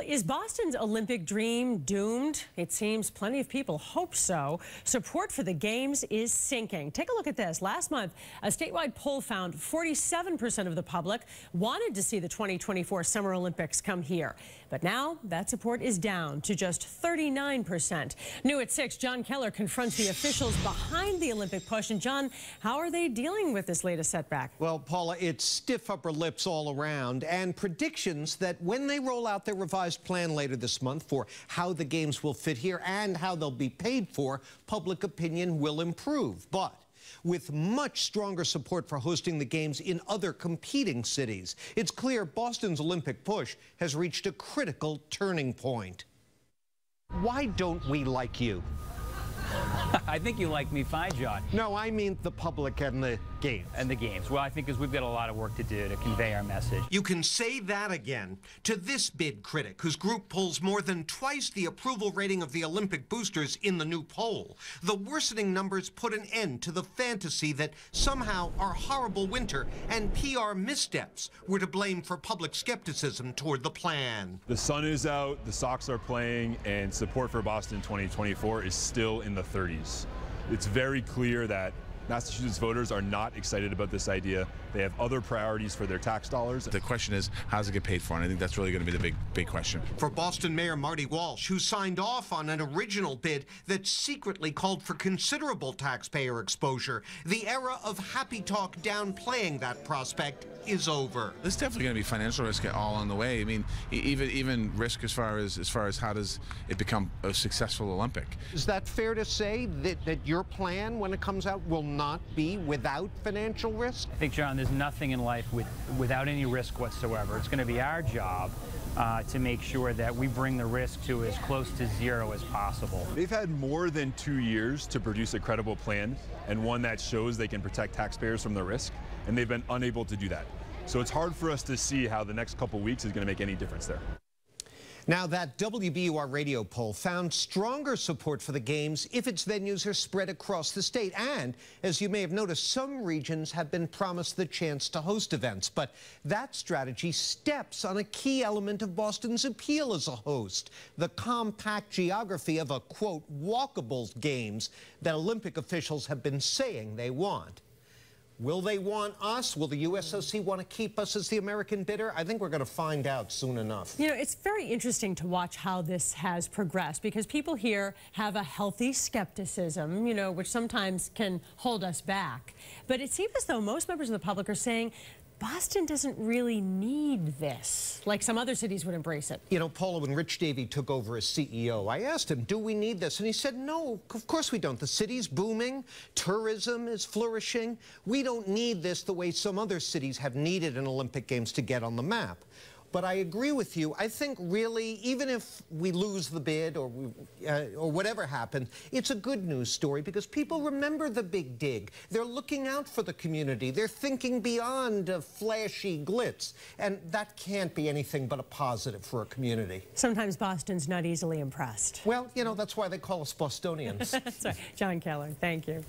Is Boston's Olympic dream doomed? It seems plenty of people hope so. Support for the Games is sinking. Take a look at this. Last month, a statewide poll found 47% of the public wanted to see the 2024 Summer Olympics come here. But now that support is down to just 39%. New at 6, John Keller confronts the officials behind the Olympic push. And John, how are they dealing with this latest setback? Well, Paula, it's stiff upper lips all around and predictions that when they roll out their revised plan later this month for how the Games will fit here and how they'll be paid for, public opinion will improve. But with much stronger support for hosting the Games in other competing cities, it's clear Boston's Olympic push has reached a critical turning point. Why don't we like you? I think you like me fine, John. No, I mean the public and the Games. And the Games. Well, I think we've got a lot of work to do to convey our message. You can say that again to this bid critic, whose group polls more than twice the approval rating of the Olympic boosters in the new poll. The worsening numbers put an end to the fantasy that somehow our horrible winter and PR missteps were to blame for public skepticism toward the plan. The sun is out, the Sox are playing, and support for Boston 2024 is still in the 30s. It's very clear that Massachusetts voters are not excited about this idea. They have other priorities for their tax dollars. The question is, how does it get paid for? And I think that's really going to be the big question. For Boston Mayor Marty Walsh, who signed off on an original bid that secretly called for considerable taxpayer exposure, the era of happy talk downplaying that prospect is over. There's definitely going to be financial risk all on the way. I mean, even risk as far as how does it become a successful Olympic. Is that fair to say that your plan, when it comes out, will not be without financial risk? I think, John, there's nothing in life without any risk whatsoever. It's going to be our job to make sure that we bring the risk to as close to zero as possible. They've had more than 2 years to produce a credible plan and one that shows they can protect taxpayers from the risk, and they've been unable to do that. So it's hard for us to see how the next couple weeks is going to make any difference there. Now, that WBUR radio poll found stronger support for the Games if its venues are spread across the state. And, as you may have noticed, some regions have been promised the chance to host events. But that strategy steps on a key element of Boston's appeal as a host, the compact geography of a, quote, walkable Games that Olympic officials have been saying they want. Will they want us? Will the USOC want to keep us as the American bidder? I think we're going to find out soon enough. You know, it's very interesting to watch how this has progressed because people here have a healthy skepticism, you know, which sometimes can hold us back. But it seems as though most members of the public are saying Boston doesn't really need this, like some other cities would embrace it. You know, Paula, when Rich Davey took over as CEO, I asked him, do we need this? And he said, no, of course we don't. The city's booming. Tourism is flourishing. We don't need this the way some other cities have needed an Olympic Games to get on the map. But I agree with you. I think really, even if we lose the bid or whatever happened, it's a good news story because people remember the big dig. They're looking out for the community. They're thinking beyond flashy glitz. And that can't be anything but a positive for a community. Sometimes Boston's not easily impressed. Well, you know, that's why they call us Bostonians. Sorry. John Keller, thank you.